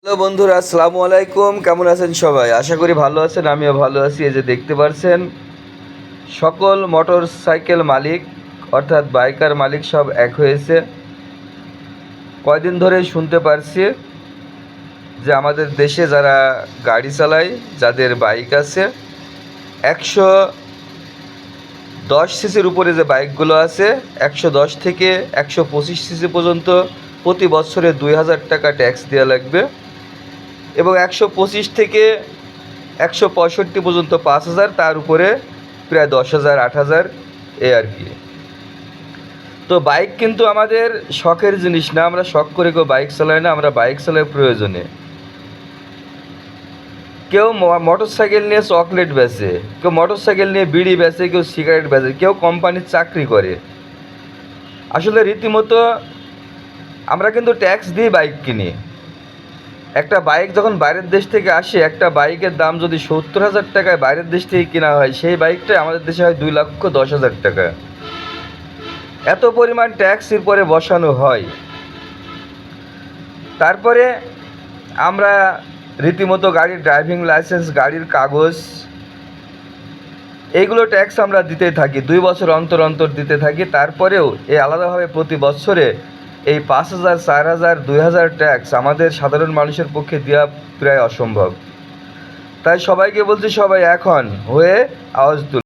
Hello বন্ধুরা, আসসালামু আলাইকুম। কেমন আছেন সবাই? আশা করি ভালো আছেন। আমিও ভালো আছি। এই যে দেখতে পাচ্ছেন, সকল মোটর সাইকেল মালিক অর্থাৎ বাইকার মালিক সব এক হয়েছে। কয়দিন ধরে শুনতে পারছি যে আমাদের দেশে যারা গাড়ি চালায়, যাদের বাইক আছে, 110 সিসির উপরে যে বাইকগুলো আছে, 110 থেকে 125 সিসি পর্যন্ত প্রতি বছরে 2000 টাকা ট্যাক্স দেওয়া লাগবে, এবং 125 থেকে 165 পর্যন্ত 5000, তার উপরে প্রায় 10,000 8,000, এ আর কি। তো বাইক কিন্তু আমাদের শখের জিনিস না, আমরা শখ করে কেউ বাইক চালাই না, আমরা বাইক চালাই প্রয়োজনে। কেউ মোটর সাইকেল নিয়ে চকলেট বেচে, কেউ মোটর সাইকেল নিয়ে বিড়ি বেচে, কেউ সিগারেট বেচে, কেউ কোম্পানির চাকরি করে। আসলে রীতিমতো আমরা কিন্তু ট্যাক্স দিয়ে বাইক কিনি। একটা বাইক যখন বাইরের দেশ থেকে আসে, একটা বাইকের দাম যদি 70,000 টাকায় বাইরের দেশ থেকে কেনা হয়, সেই বাইকটাই আমাদের দেশে হয় 2,10,000 টাকা। এত পরিমাণ ট্যাক্স এর পরে বসানো হয়। তারপরে আমরা রীতিমতো গাড়ির ড্রাইভিং লাইসেন্স, গাড়ির কাগজ, এইগুলো ট্যাক্স আমরা দিতে থাকি, 2 বছর অন্তর অন্তর দিতে থাকি। তারপরেও এই আলাদাভাবে প্রতি বছরে এই 5,000 4,000 2,000 ট্যাক্স আমাদের সাধারণ মানুষের পক্ষে দেওয়া প্রায় অসম্ভব। তাই সবাইকে বলছি, সবাই এখন হয়ে আওয়াজ তুলুন।